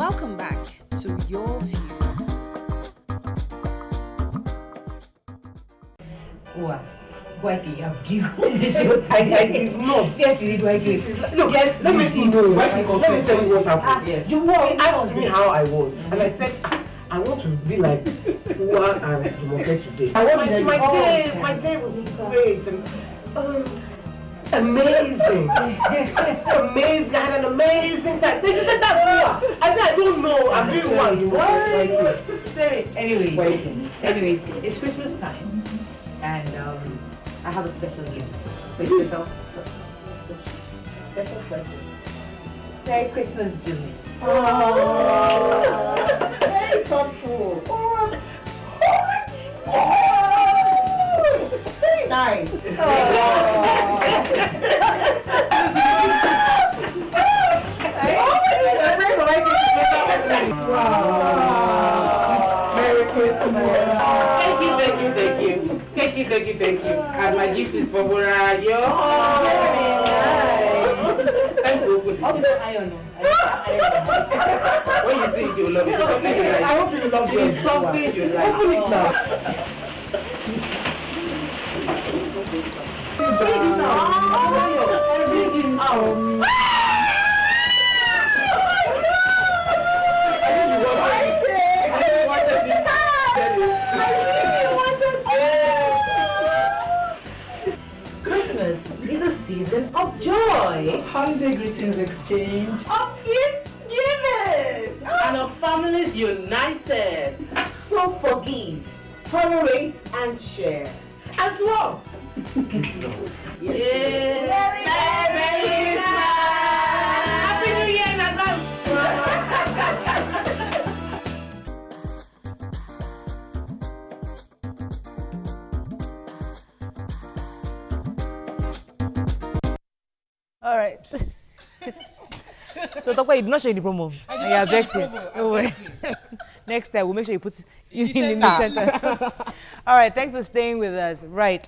Welcome back to Your View. What? Wacky, have you? I did not. Yes, you did, Wacky. Look, yes, let me tell you what happened. Yes. You asked me how I was, and I said, I want to be like Uwa and Jumoke today. My day was great and amazing. Amazing. I had an amazing time. They just said that's Uwa. I said I don't know. I'm doing one. Anyways, it's Christmas time, and I have a special gift. A special person. A special person. Merry Christmas, Jimmy. Oh, very thoughtful. Very nice. Merry Christmas. Thank you. And my gift is for Borayo. Time to open it. When you see it, you will love it. Something you like. I hope you love it. It's something you like. Open it now. Christmas is a season of joy, holiday greetings exchange, of gift giving, and of families united. So forgive, tolerate, and share. As well. Yeah. Merry Christmas! Happy New Year in advance! All right. So, Tokwe, you did not show the promo. Yeah, vexing. No way. Next time, we'll make sure you put it in the center. All right, thanks for staying with us. Right.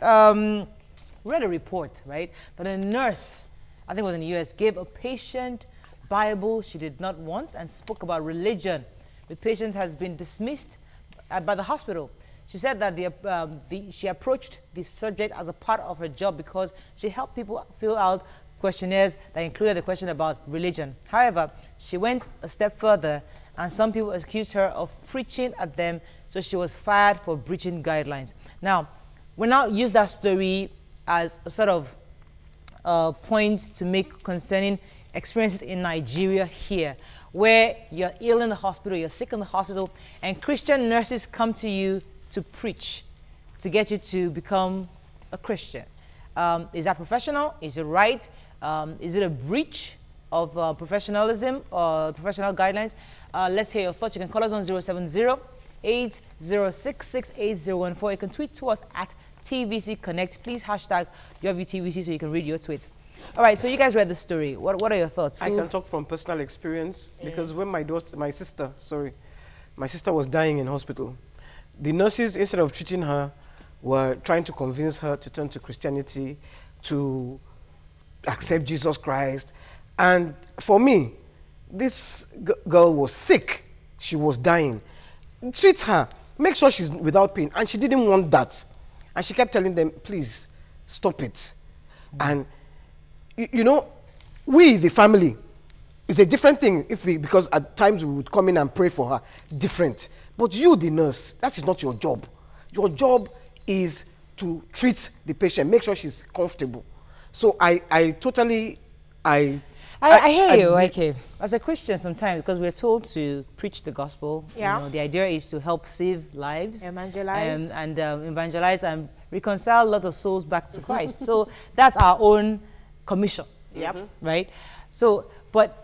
Read a report, right, that a nurse, I think it was in the US, gave a patient Bible she did not want and spoke about religion. The patient has been dismissed by the hospital. She said that she approached the subject as a part of her job because she helped people fill out questionnaires that included a question about religion. However, she went a step further and some people accused her of preaching at them, so she was fired for breaching guidelines. Now, we'll now use that story as a sort of point to make concerning experiences in Nigeria here, where you're ill in the hospital, you're sick in the hospital, and Christian nurses come to you to preach, to get you to become a Christian. Is that professional? Is it right? Is it a breach of professionalism or professional guidelines? Let's hear your thoughts. You can call us on 070-8066-8014. You can tweet to us at TVC Connect. Please hashtag YourViewTVC so you can read your tweets. All right, so you guys read the story. What are your thoughts? I can talk from personal experience because when my sister was dying in hospital, the nurses, instead of treating her, were trying to convince her to turn to Christianity, to accept Jesus Christ. And for me, this girl was sick. She was dying. Treat her. Make sure she's without pain. And she didn't want that. And she kept telling them, please, stop it. And, you know, we, the family, it's a different thing because at times we would come in and pray for her. Different. But you, the nurse, that is not your job. Your job is to treat the patient, make sure she's comfortable. So I hear you, okay. As a Christian sometimes, because we're told to preach the gospel, yeah. You know, the idea is to help save lives. Evangelize. And evangelize and reconcile lots of souls back to Christ. So that's our own commission. Yep. Right? So, but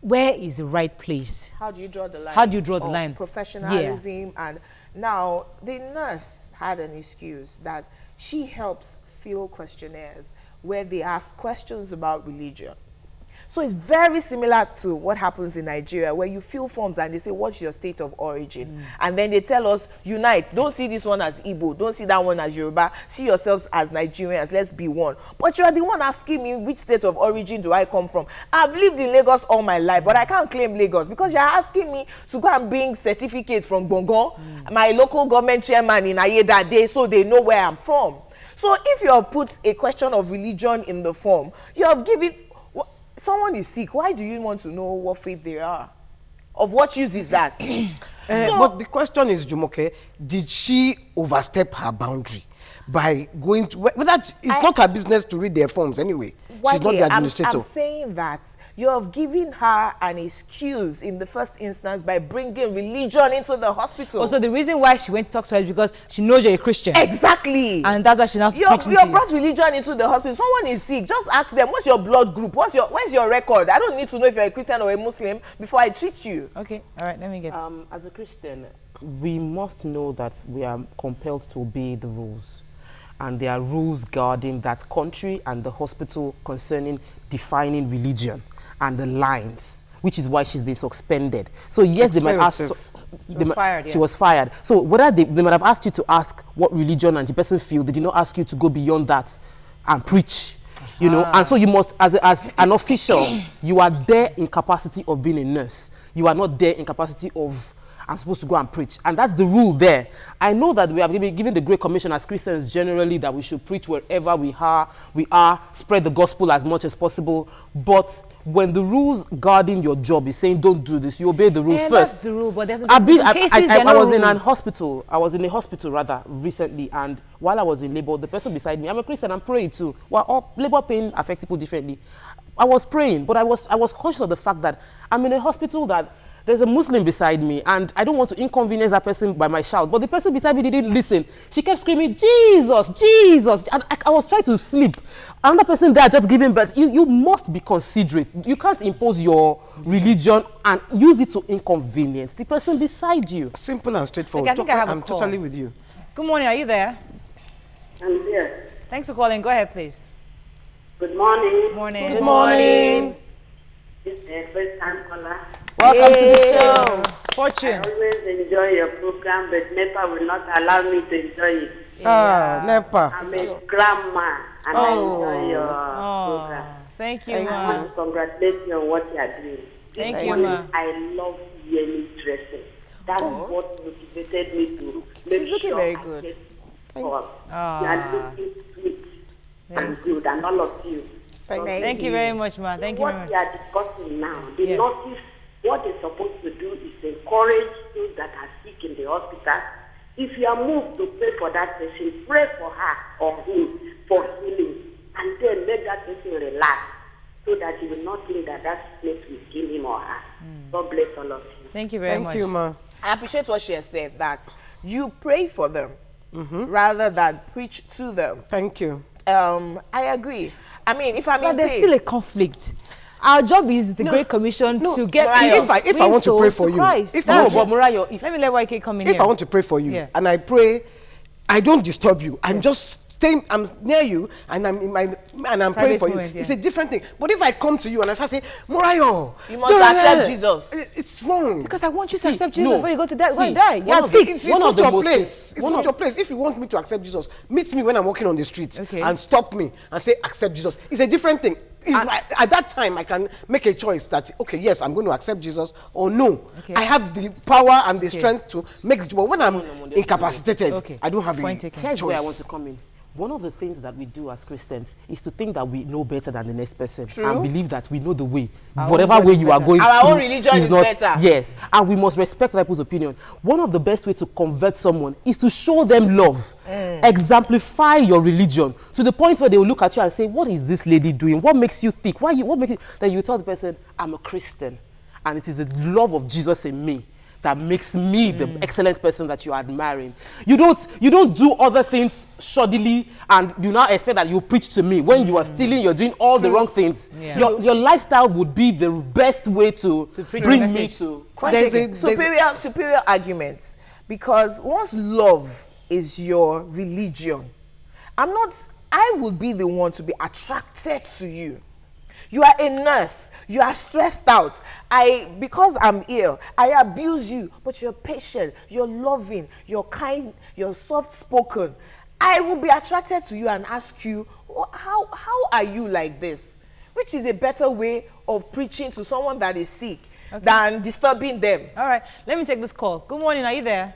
where is the right place? How do you draw the line? How do you draw the line? Professionalism. And now the nurse had an excuse that she helps fill questionnaires where they ask questions about religion. So it's very similar to what happens in Nigeria, where you fill forms and they say, what's your state of origin? And then they tell us, unite. Don't see this one as Igbo. Don't see that one as Yoruba. See yourselves as Nigerians. Let's be one. But you are the one asking me, which state of origin do I come from? I've lived in Lagos all my life, but I can't claim Lagos because you're asking me to go and bring certificate from Bongon, my local government chairman in Ayedade, so they know where I'm from. So if you have put a question of religion in the form, you have given... Someone is sick. Why do you want to know what faith they are? Of what use is that? But the question is, Jumoke, did she overstep her boundary by going to... Whether it's not her business to read their forms anyway. She's not the administrator. I'm saying that you have given her an excuse in the first instance by bringing religion into the hospital. Also, the reason why she went to talk to her is because she knows you're a Christian. Exactly. And that's why she now speaks to you. You brought religion into the hospital. Someone is sick. Just ask them, what's your blood group? Where's your record? I don't need to know if you're a Christian or a Muslim before I treat you. Okay. All right. Let me get... As a Christian, we must know that we are compelled to obey the rules. And there are rules guarding that country and the hospital concerning defining religion and the lines, which is why she's been suspended. So yes, they might ask... She was fired. So whether they might have asked you to ask what religion and the person feel, they did not ask you to go beyond that and preach. You know, and so you must, as an official, you are there in capacity of being a nurse. You are not there in capacity of... I'm supposed to go and preach. And that's the rule there. I know that we have been given the Great Commission as Christians generally that we should preach wherever we are, spread the gospel as much as possible. But when the rules guarding your job is saying don't do this, you obey the rules first. That's the rule, but there's I was in a hospital. I was in a hospital rather recently, and while I was in labor, the person beside me, I'm a Christian, I'm praying too. Well, all labor pain affects people differently. I was praying, but I was conscious of the fact that I'm in a hospital that there's a Muslim beside me, and I don't want to inconvenience that person by my shout. But the person beside me didn't listen. She kept screaming, Jesus, Jesus. And I was trying to sleep. Another person there just giving birth. You must be considerate. You can't impose your religion and use it to inconvenience the person beside you. Simple and straightforward. Okay, I'm totally with you. Good morning. Are you there? I'm here. Thanks for calling. Go ahead, please. Good morning. Morning. Good morning. This is the first time caller. Welcome to the show. Fortune. I always enjoy your program, but NEPA will not allow me to enjoy it. Ah, NEPA. I'm a grandma, and I enjoy your program. Thank you, I ma. want to congratulate you on what you are doing. Thank you, ma. I love yearly dressing. That's what motivated me to make She's looking sure very I good. get you are looking sweet and good, and all of you. Thank you very much, ma. Thank you very much. What we are discussing now, the nurses, what they're supposed to do is encourage those that are sick in the hospital. If you are moved to pray for that person, pray for her or him for healing, and then let that person relax so that he will not think that that sickness will kill him or her. God bless all of you. Thank you very much. Thank you, ma. I appreciate what she has said, that you pray for them rather than preach to them. Thank you. I agree. I mean, if I'm But in there's pain, still a conflict. Our job is the Great Commission to get if I want to pray for you, Christ. if I want to, let me let YK come in if here. I want to pray for you and I pray, I don't disturb you. I'm just staying. I'm near you, and I'm praying for you. moment, It's a different thing. But if I come to you and I start saying, Morayo, you must accept Jesus. It's wrong. Because I want you to accept Jesus before you go to die. See, die. You're sick. It's not your place. It's not your place. If you want me to accept Jesus, meet me when I'm walking on the street and stop me and say, accept Jesus. It's a different thing. At that time, I can make a choice that, okay, yes, I'm going to accept Jesus, or no. I have the power and the strength to make it. But when I'm incapacitated, I don't have a choice. Here's where I want to come in. One of the things that we do as Christians is to think that we know better than the next person and believe that we know the way. Whatever way you are going, our own religion is better. Yes, and we must respect other people's opinion. One of the best ways to convert someone is to show them love. Exemplify your religion to the point where they will look at you and say, what is this lady doing? What makes you think? What makes it? Then you tell the person, I'm a Christian, and it is the love of Jesus in me that makes me the excellent person that you are admiring. You don't do other things shoddily and you now expect that you preach to me when you are stealing, you're doing all the wrong things. Your lifestyle would be the best way to bring me to superior arguments, because once love is your religion, I would be the one to be attracted to you. You are a nurse. You are stressed out. Because I'm ill, I abuse you, but you're patient, you're loving, you're kind, you're soft-spoken. I will be attracted to you and ask you, how are you like this? Which is a better way of preaching to someone that is sick than disturbing them. All right, let me take this call. Good morning, are you there?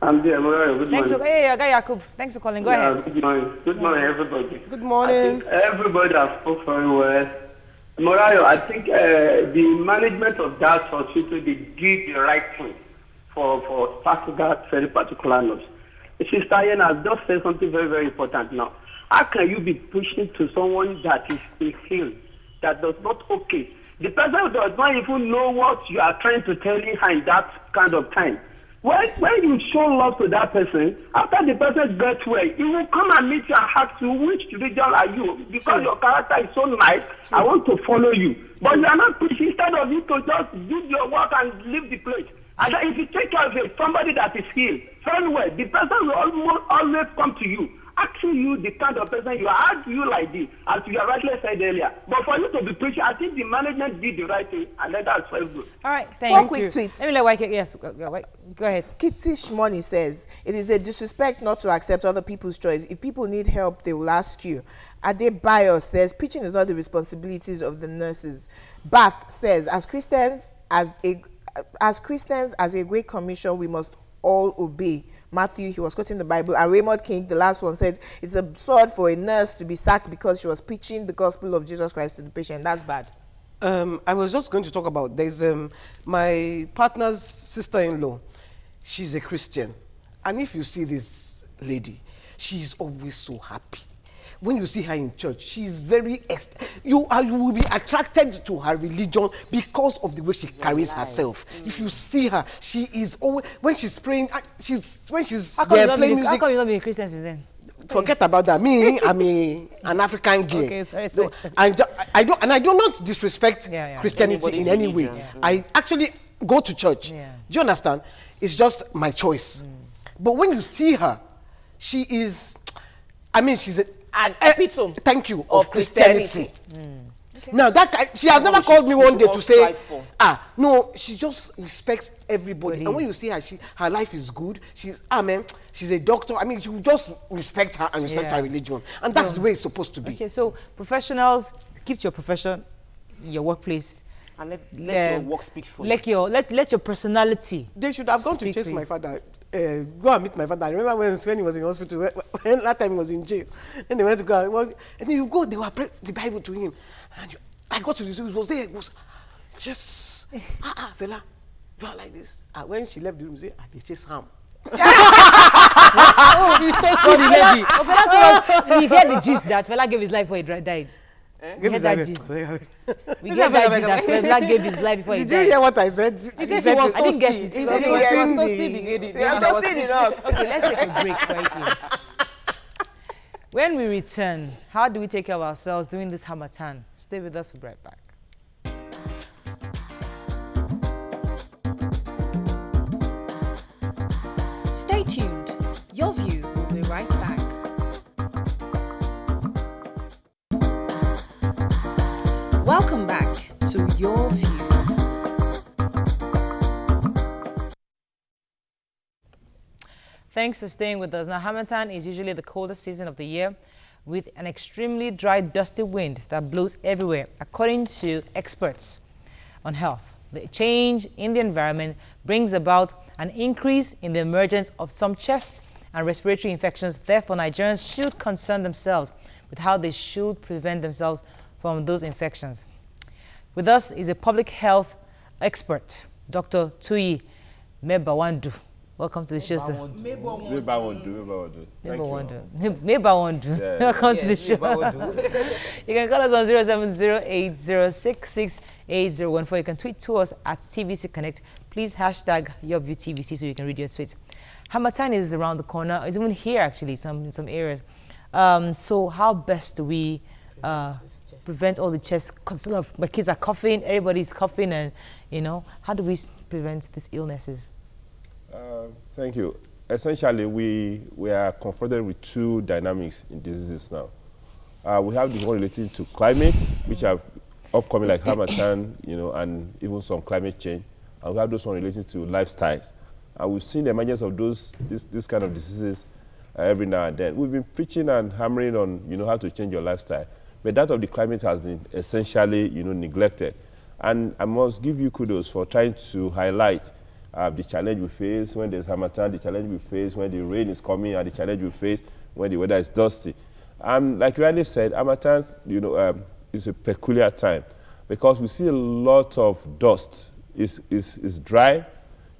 I'm there, Mariah. Good Thanks morning. Hey, Yakub. Thanks for calling. Go ahead. Good morning. Good morning, everybody. Good morning. I think everybody has spoken very well. Mariah, I think the management of that hospital, they did the right thing for starting that very particular nurse. Sister Ian has just said something very, very important now. How can you be pushing to someone that is ill, that does not okay? The person does not even know what you are trying to tell her in that kind of time. When you show love to that person, after the person gets well, he will come and meet you and ask you, which religion are you? Because your character is so nice, I want to follow you. But you are not pushing, instead of you to just do your work and leave the place. And if you take care of somebody that is healed, very well, the person will always come to you, asking you the kind of person you are. How do you like this? As you rightly said earlier. But for you to be preaching, I think the management did the right thing, and then that's very good. All right, thank you. One quick tweet. Let me let YK, yes, go ahead. Skittish Money says, it is a disrespect not to accept other people's choice. If people need help, they will ask you. Adebayo says, preaching is not the responsibilities of the nurses. Bath says, as Christians, as a great commission, we must all obey. Matthew, he was quoting the Bible. And Raymond King, the last one, said, it's absurd for a nurse to be sacked because she was preaching the gospel of Jesus Christ to the patient. That's bad. I was just going to talk about, there's my partner's sister-in-law. She's a Christian. And if you see this lady, she's always so happy. When you see her in church, she's very, you will be attracted to her religion because of the way she carries herself. If you see her, she is always, when she's praying, when she's there playing music. How come you not be a Christian since then? Forget about that. Me, I'm an African girl. Okay, sorry. So, I do not disrespect Christianity in any way. I actually go to church. Do you understand? It's just my choice. But when you see her, she is, she's an epitome thank you, of Christianity. Okay. Now that she has never called me one day to say, no, she just respects everybody. And when you see her, her life is good. She's she's a doctor. She will just respect her and respect her religion. And that's the way it's supposed to be. Okay, so professionals, keep to your profession, your workplace. And let your work speak for you. Let your personality. They should have gone to chase my father. Go and meet my father. I remember when he was in hospital, when that time he was in jail. And they went to go, and then you go, they were praying the Bible to him. And I got to the room, it was there, it was just, fella, you are like this. And when she left the room, they chase Ham. You told the lady. Fela told us, we heard the gist that Fela gave his life before he died. We get that gist. We get that gist that Fela gave his life before he died. Did you hear what I said? He said he was toasting. He was toasting us. Okay, let's take a break quickly. When we return, how do we take care of ourselves during this Harmattan? Stay with us, we'll be right back. Stay tuned. Your View will be right back. Welcome back to Your View. Thanks for staying with us. Now, Harmattan is usually the coldest season of the year with an extremely dry, dusty wind that blows everywhere, according to experts on health. The change in the environment brings about an increase in the emergence of some chest and respiratory infections. Therefore, Nigerians should concern themselves with how they should prevent themselves from those infections. With us is a public health expert, Dr. Tuyi Mebawandu. Welcome to the show, sir. Mebawandu. Welcome to the show. You can call us on 07080668014. You can tweet to us at TVC Connect. Please hashtag YourViewTVC so you can read your tweets. Harmattan is around the corner. It's even here, actually, in some areas. So how best do we prevent all the chest? Because my kids are coughing, everybody's coughing, and, how do we prevent these illnesses? Thank you. Essentially, we are confronted with two dynamics in diseases now. We have the one related to climate, which have upcoming like Harmattan, you know, and even some climate change. And we have those one related to lifestyles. And we've seen the emergence of this kind of diseases every now and then. We've been preaching and hammering on, you know, how to change your lifestyle. But that of the climate has been essentially, you know, neglected. And I must give you kudos for trying to highlight the challenge we face when there's Harmattan, the challenge we face when the rain is coming, and the challenge we face when the weather is dusty. Like Randy said, Harmattan, you know, is a peculiar time because we see a lot of dust. It's dry,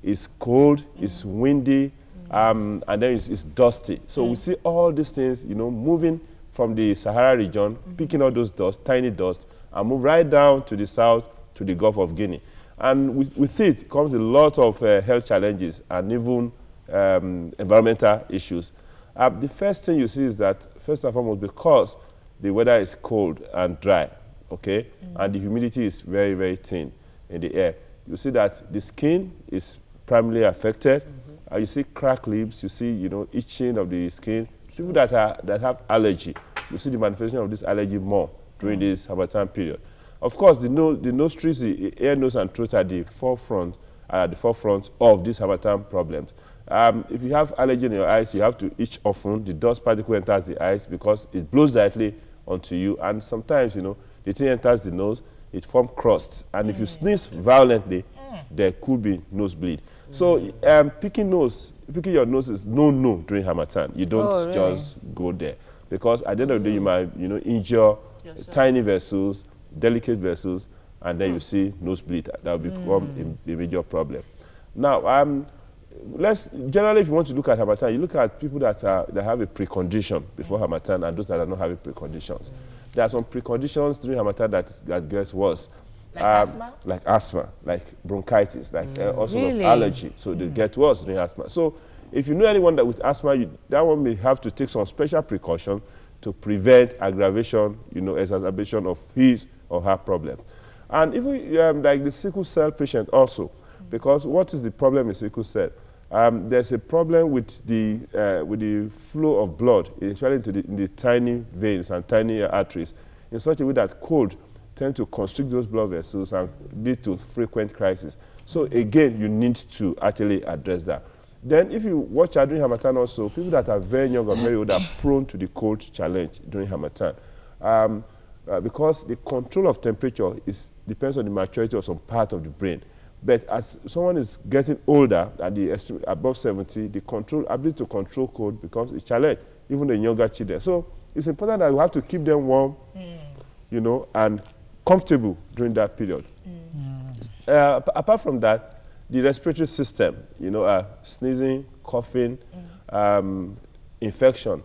it's cold, it's windy, and then it's dusty. So we see all these things, you know, moving from the Sahara region, picking all those dust, tiny dust, and move right down to the south to the Gulf of Guinea. And with it comes a lot of health challenges and even environmental issues. The first thing you see is that, first and foremost, because the weather is cold and dry, okay, and the humidity is very, very thin in the air, you see that the skin is primarily affected. You see cracked lips, you see, you know, itching of the skin. People that have allergy, you see the manifestation of this allergy more during this Harmattan period. Of course, the nostrils, the ear, nose, and throat are at the forefront of these Harmattan problems. If you have allergy in your eyes, you have to itch often. The dust particle enters the eyes because it blows directly onto you, and sometimes, you know, the thing enters the nose, it forms crust, and if you sneeze violently, there could be nosebleed. So picking your nose is no during Harmattan. You don't just go there because at the end of the day, you might, you know, injure tiny vessels, delicate vessels, and then you see nosebleed. That will become a major problem. Now, generally, if you want to look at Harmattan, you look at people that have a precondition before Harmattan and those that are not having preconditions. There are some preconditions during Harmattan that gets worse. Like asthma? Like asthma, like bronchitis, like also of allergy. So they get worse during asthma. So if you know anyone that with asthma, that one may have to take some special precaution to prevent aggravation, you know, exacerbation of his or her problems. And even like the sickle cell patient also, because what is the problem in sickle cell? There's a problem with the flow of blood, especially in the tiny veins and tiny arteries, in such a way that cold tend to constrict those blood vessels and lead to frequent crises. So again, you need to actually address that. Then if you watch out during Harmattan also, people that are very young or very old are prone to the cold challenge during Harmattan. Because the control of temperature depends on the maturity of some part of the brain. But as someone is getting older, above 70, the ability to control cold becomes a challenge, even in younger children. So it's important that you have to keep them warm, you know, and comfortable during that period. Apart from that, the respiratory system, you know, sneezing, coughing, infection.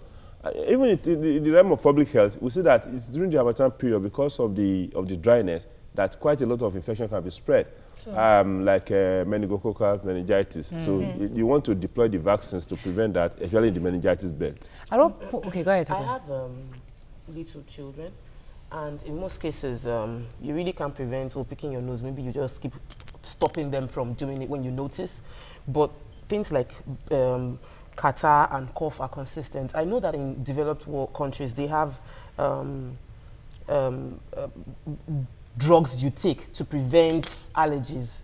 Even in the realm of public health, we see that it's during the Harmattan period, because of the dryness, that quite a lot of infection can be spread, like meningococcal meningitis. So you want to deploy the vaccines to prevent that, especially the meningitis belt. Okay, go ahead. I have little children, and in most cases, you really can't prevent or picking your nose. Maybe you just keep stopping them from doing it when you notice. But things like catarrh and cough are consistent. I know that in developed world countries, they have drugs you take to prevent allergies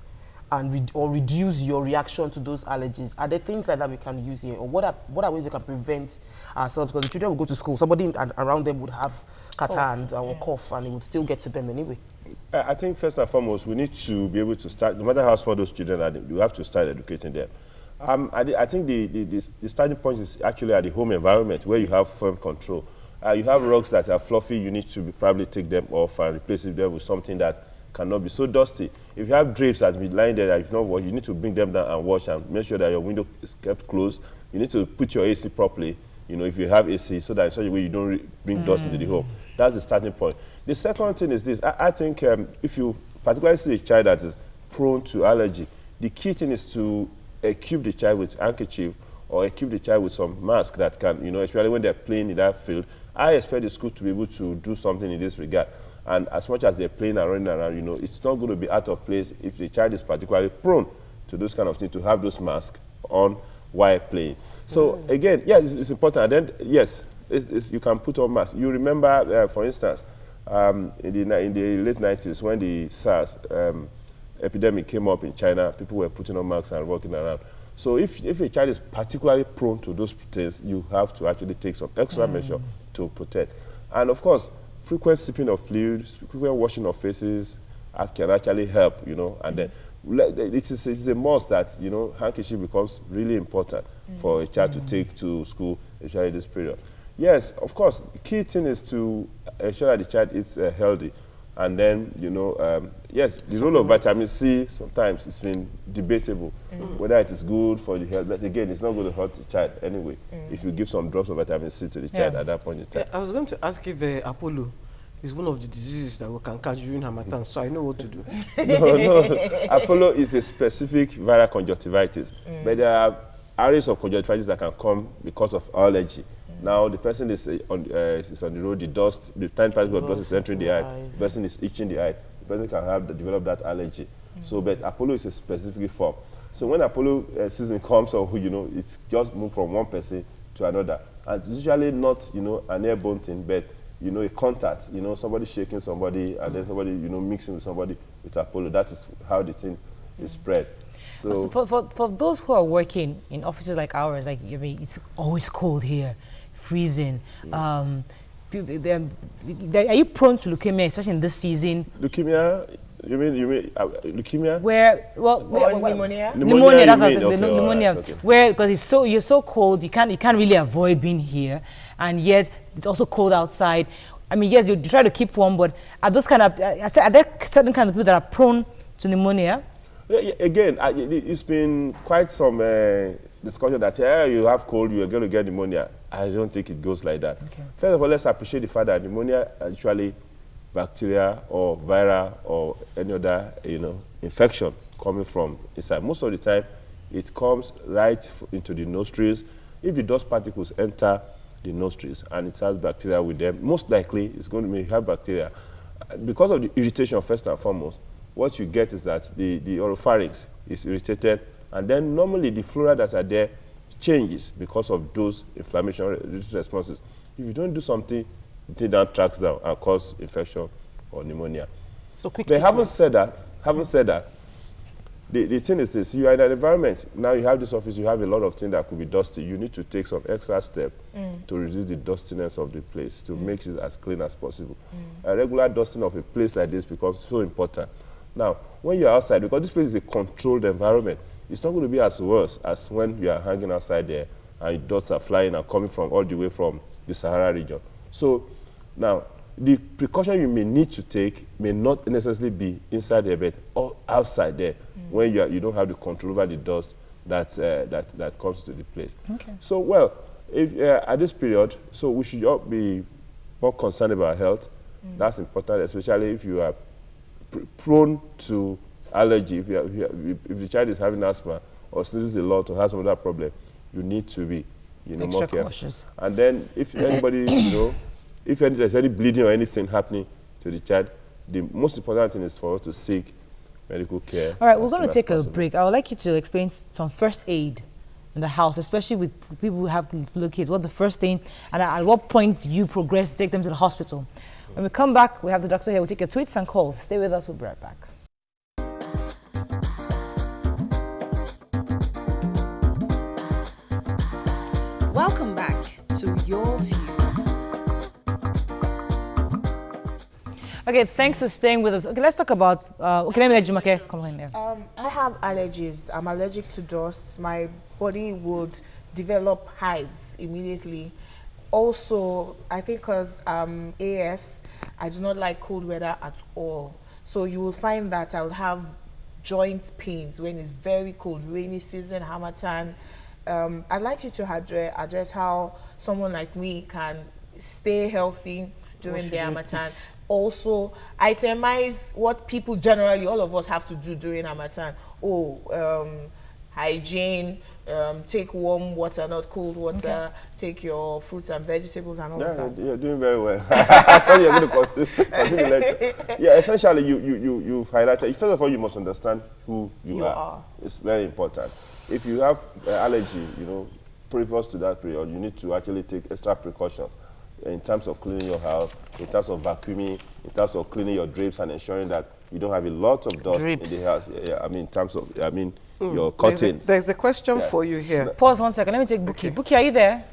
and or reduce your reaction to those allergies. Are there things like that we can use here? Or what are ways we can prevent ourselves? Because the children will go to school, somebody around them would have catarrh or cough, and it would still get to them anyway. I think first and foremost, we need to be able to start, no matter how small those children are, we have to start educating them. I think the starting point is actually at the home environment where you have firm control. You have rugs that are fluffy, you need to probably take them off and replace them with something that cannot be so dusty. If you have drapes that be lying there that you've not washed, you need to bring them down and wash and make sure that your window is kept closed. You need to put your AC properly, you know, if you have AC, so that in such a way you don't bring dust into the home. That's the starting point. The second thing is this. I think if you particularly see a child that is prone to allergy, the key thing is to equip the child with handkerchief or equip the child with some mask that can, you know, especially when they're playing in that field. I expect the school to be able to do something in this regard. And as much as they're playing and running around, you know, it's not going to be out of place if the child is particularly prone to those kind of things, to have those masks on while playing. So again, yes, it's important. And then, yes, you can put on masks. You remember, for instance, in the late 90s, when the SARS epidemic came up in China, people were putting on masks and walking around. So if a child is particularly prone to those things, you have to actually take some extra measure to protect. And of course, frequent sipping of fluids, frequent washing of faces can actually help, you know. And then it's a must that, you know, handkerchief becomes really important for a child to take to school, especially this period. Yes, of course, the key thing is to ensure that the child eats healthy. And then, you know, yes, the role of vitamin C, sometimes it's been debatable, whether it is good for the health. But again, it's not going to hurt the child anyway, if you give some drops of vitamin C to the child at that point in time. I was going to ask if Apollo is one of the diseases that we can catch during Harmattan, so I know what to do. No. Apollo is a specific viral conjunctivitis, but there are areas of conjunctivitis that can come because of allergy. Now the person is on the road, the dust, the tiny particle of dust is entering the eye, the person is itching the eye, the person can develop that allergy. So, but Apollo is a specific form. So when Apollo season comes, or you know, it's just moved from one person to another, and it's usually not, you know, an airborne thing, but you know, a contact, you know, somebody shaking somebody, and then somebody, you know, mixing with somebody with Apollo. That is how the thing is spread. So for those who are working in offices like ours, like, I mean, it's always cold here, freezing. Are you prone to leukemia, especially in this season? Leukemia? You mean leukemia? Where, pneumonia. Pneumonia. That's what I said, okay, pneumonia. right, okay. Where, because you're so cold, you can't really avoid being here, and yet it's also cold outside. I mean, yes, you try to keep warm, but are there certain kinds of people that are prone to pneumonia? Again, it's been quite some discussion that you have cold, you are going to get pneumonia. I don't think it goes like that. Okay. First of all, let's appreciate the fact that pneumonia is actually bacteria or viral or any other, you know, infection coming from inside. Most of the time, it comes right into the nostrils. If the dust particles enter the nostrils and it has bacteria with them, most likely it's going to have bacteria. Because of the irritation, first and foremost, what you get is that the oropharynx is irritated, and then normally the flora that are there changes because of those inflammation responses. If you don't do something, that tracks down and cause infection or pneumonia. So But having said that, the thing is this: you are in an environment now. You have this office. You have a lot of things that could be dusty. You need to take some extra step to reduce the dustiness of the place, to make it as clean as possible. A regular dusting of a place like this becomes so important. Now, when you're outside, because this place is a controlled environment, it's not going to be as worse as when you are hanging outside there and dust are flying and coming from all the way from the Sahara region. So now, the precaution you may need to take may not necessarily be inside there, but or outside there, when you don't have the control over the dust that comes to the place. Okay. So, well, if at this period, so we should all be more concerned about health. That's important, especially if you are prone to allergy. If the child is having asthma or sneezes a lot or has some other problem, you need to be, you know, more careful. Cautious. And then if anybody, you know, if there's any bleeding or anything happening to the child, the most important thing is for us to seek medical care. All right, we're going to take a break. I would like you to explain some first aid in the house, especially with people who have little kids. What's the first thing, and at what point do you progress to take them to the hospital? When we come back, we have the doctor here. We'll take your tweets and calls. Stay with us. We'll be right back. Welcome back to Your View. Okay, thanks for staying with us. Okay, let's talk about, okay, let me let Jumake come in there. I have allergies. I'm allergic to dust. My body would develop hives immediately. Also, I think because AS, I do not like cold weather at all. So you will find that I'll have joint pains when it's very cold, rainy season, Harmattan. I'd like you to address how someone like me can stay healthy during the Harmattan. Also, itemize what people generally, all of us have to do during Harmattan. Hygiene, take warm water, not cold water, take your fruits and vegetables and all of that. You're doing very well. I thought you were going to continue later. Yeah, essentially, you've highlighted, first of all, you must understand who you are. It's very important. If you have allergy, you know, previous to that period, you need to actually take extra precautions. in terms of cleaning your house, in terms of vacuuming, in terms of cleaning your drapes and ensuring that you don't have a lot of dust in the house. Yeah, I mean, in terms of, your curtains. There's a question for you here. Pause 1 second. Let me take Buki. Buki, are you there?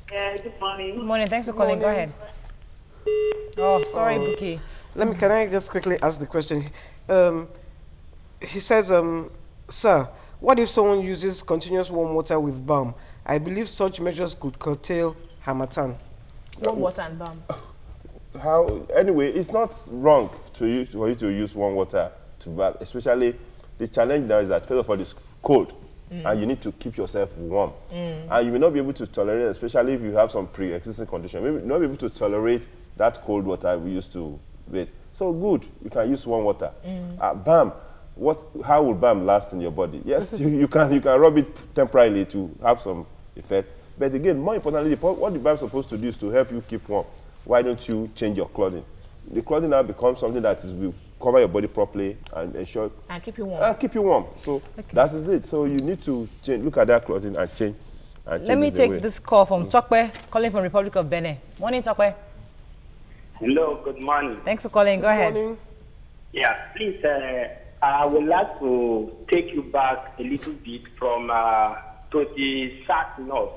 Yeah, good morning. Good morning. Thanks for calling. Go ahead. Oh, sorry, Buki. Can I just quickly ask the question? He says, sir, what if someone uses continuous warm water with balm? I believe such measures could curtail Harmattan. Warm water and balm. Anyway, it's not wrong for you to use warm water to bath, especially the challenge now is that first of all it's cold and you need to keep yourself warm. And you may not be able to tolerate it, especially if you have some pre-existing condition. Maybe not be able to tolerate that cold water we used to bathe. So good, you can use warm water. Balm, how will balm last in your body? Yes, you can rub it temporarily to have some effect. But again, more importantly, what the balm is supposed to do is to help you keep warm. Why don't you change your clothing? The clothing now becomes something that will cover your body properly and ensure and keep you warm. So that is it. So you need to change, look at that clothing and change. Let me take this call from Tokwe, calling from Republic of Benin. Morning, Tokwe. Hello, good morning. Thanks for calling. Go ahead. Morning. Yeah, please, I would like to take you back a little bit from to the south north.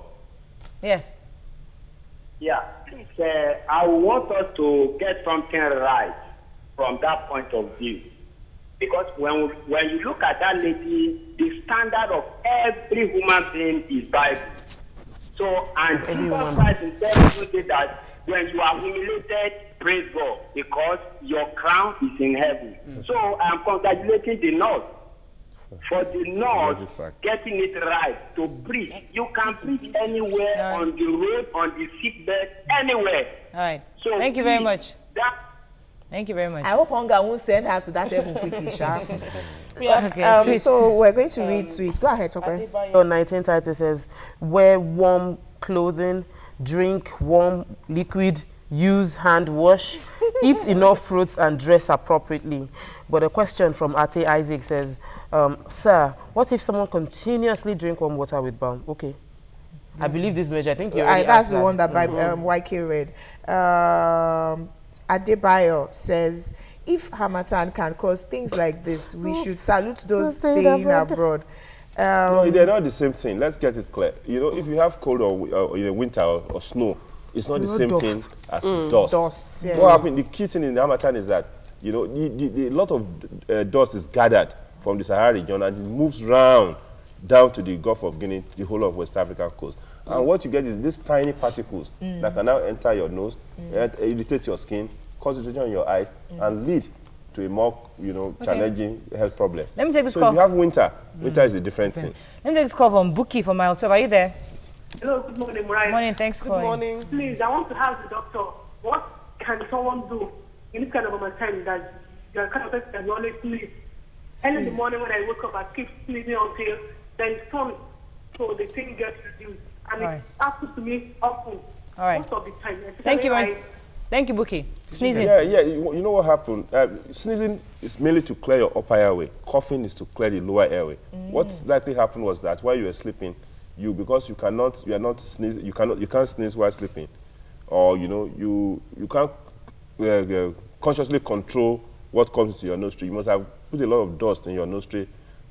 Yes. Yeah, please, I want us to get something right from that point of view. Because when you look at that lady, the standard of every human being is Bible. So, and Jesus Christ himself say that when you are humiliated, praise God, because your crown is in heaven. So, I'm congratulating the North for the North getting it right to preach. You can preach anywhere, on the road, on the sickbed, anywhere. All right. So thank you very much. Thank you very much. I hope hunger won't send her to that level quickly, Sha. Okay, so we're going to read tweets. Go ahead, Tope. Your 19 title says, wear warm clothing, drink warm liquid, use hand wash, eat enough fruits and dress appropriately. But a question from Ate Isaac says, sir, what if someone continuously drink warm water with balm? Okay. I believe this measure, I think you already That's the that. one that YK read. Adebayo says, if Harmattan can cause things like this, we should salute those staying abroad. No, they're not the same thing. Let's get it clear. You know, if you have cold or winter or snow, it's not the same thing as dust. Yeah. What happened? The key thing in the Harmattan is that, you know, a lot of dust is gathered from the Sahara region and it moves down to the Gulf of Guinea, the whole of West African coast. And what you get is these tiny particles that can now enter your nose, irritate your skin, cause irritation in your eyes, and lead to a more, challenging health problem. Let me take this so call. if you have winter, winter is a different thing. Let me take this call from Buki from Mile 12. Are you there? Hello, good morning, Mariah. Good morning, thanks for calling. Morning. Please, I want to ask the doctor, what can someone do in this kind of a time that you're kind of person that you always sneeze? And in the morning when I wake up, I keep sneezing until then sun, so the thing gets reduced. And it happens to me often, most of the time. Thank you, man. Thank you, Buki. Sneezing. Yeah. You know what happened? Sneezing is merely to clear your upper airway. Coughing is to clear the lower airway. What likely happened was that while you were sleeping, because you can't sneeze while sleeping, or you can't consciously control what comes into your nostril. You must have put a lot of dust in your nostril,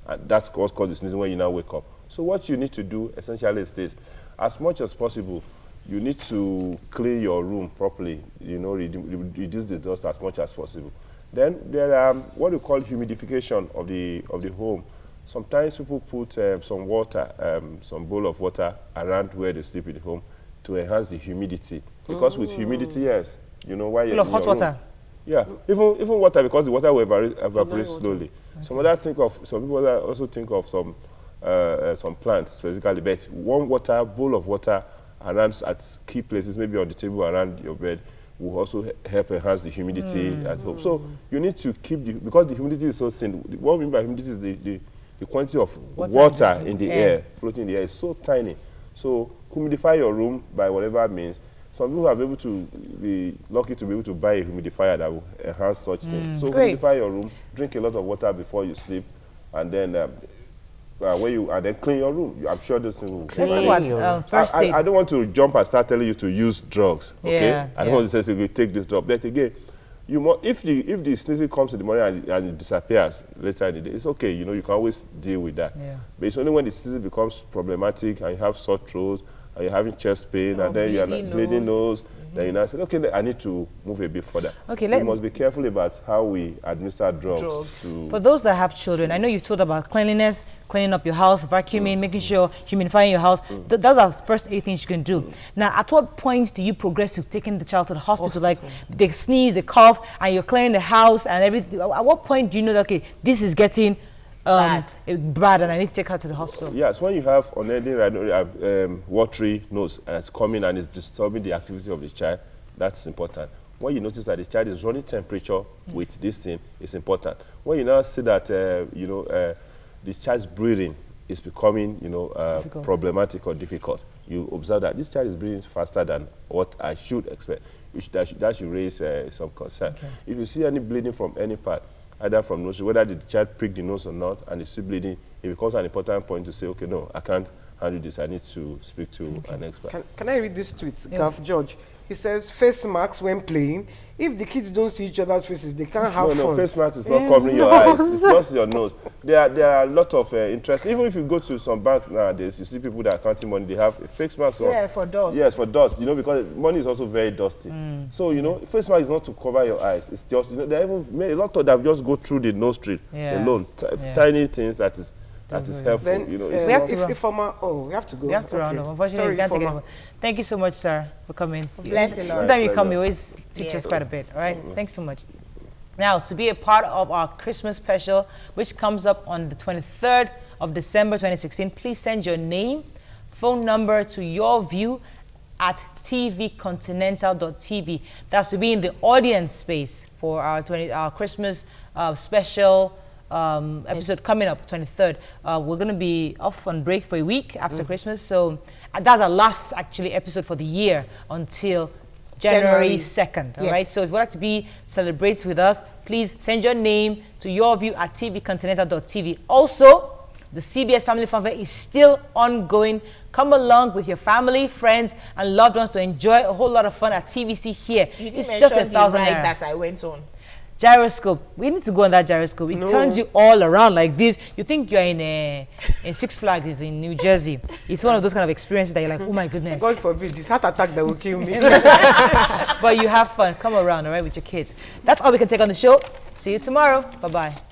and that's what causes sneezing when you now wake up. So what you need to do essentially is this: as much as possible, you need to clean your room properly, reduce the dust as much as possible. Then there are what we call humidification of the home. Sometimes people put some water, some bowl of water around where they sleep in the home to enhance the humidity. Because with humidity, yes, why you're hot water. Yeah, even water, because the water will evaporate slowly. Okay. Some people also think of some plants specifically, but warm water, bowl of water around at key places, maybe on the table around your bed, will also help enhance the humidity at home. So you need to keep because the humidity is so thin. What we mean by humidity is the quantity of water in the air, floating in the air, is so tiny. So humidify your room by whatever means. Some people are able to be lucky to be able to buy a humidifier that will enhance such things. So humidify your room, drink a lot of water before you sleep, and then where you and then clean your room. I'm sure those things will. Let's see what first aid. I don't want to jump and start telling you to use drugs. Okay, Yeah, I don't want to say you take this drug. But again, if the sneezing comes in the morning and it disappears later in the day, it's okay. You know, you can always deal with that. Yeah. But it's only when the sneezing becomes problematic and you have sore throat and you're having chest pain and then you're bleeding nose. Then you now say, okay, I need to move a bit further. Okay, we must be careful about how we administer drugs. For those that have children, I know you've told about cleanliness, cleaning up your house, vacuuming, making sure humidifying your house. Those are first 8 things you can do. Now, at what point do you progress to taking the child to the hospital? Like they sneeze, they cough, and you're cleaning the house and everything. At what point do you know that, okay, this is getting bad and I need to take her to the hospital? Yes, when you have unending watery nose and it's coming and it's disturbing the activity of the child, that's important. When you notice that the child is running temperature with this thing, it's important. When you now see that the child's breathing is becoming problematic or difficult, you observe that this child is breathing faster than what I should expect. That should raise some concern. Okay. If you see any bleeding from any part, either from nose, whether the child pricked the nose or not, and it's still bleeding, it becomes an important point to say, okay, no, I can't handle this. I need to speak to an expert. Can I read this tweet? Yes. George. He says, face masks when playing. If the kids don't see each other's faces, they can't have fun. No, face mask is not covering your eyes. It's just your nose. There are a lot of interest. Even if you go to some banks nowadays, you see people that are counting money, they have a face mask on. Yeah, for dust. Yes, for dust, because money is also very dusty. So, face mask is not to cover your eyes. It's just, there are even a lot of that just go through the nose strip alone. Tiny things that is helpful. Then, we have to we have to go. We have to round up. Unfortunately, we can't take it over. Thank you so much, sir, for coming. Bless you, Lord. Anytime you come, you always teach us quite a bit. All right, thanks so much. Now, to be a part of our Christmas special, which comes up on the 23rd of December 2016, please send your name, phone number to yourview@tvcontinental.tv. That's to be in the audience space for our Christmas special episode coming up 23rd. We're going to be off on break for a week after Christmas, so that's our last actually episode for the year until January 2nd. All right, so if you'd like to celebrate with us, please send your name to yourview@tvcontinental.tv. Also, the CBS Family Funfair is still ongoing. Come along with your family, friends, and loved ones to enjoy a whole lot of fun at TVC here. It's just 1,000 naira that I went on. Gyroscope. We need to go on that gyroscope. It turns you all around like this. You think you're in Six Flags in New Jersey. It's one of those kind of experiences that you're like, oh my goodness. God forbid, this heart attack that will kill me. But you have fun. Come around, all right, with your kids. That's all we can take on the show. See you tomorrow. Bye-bye.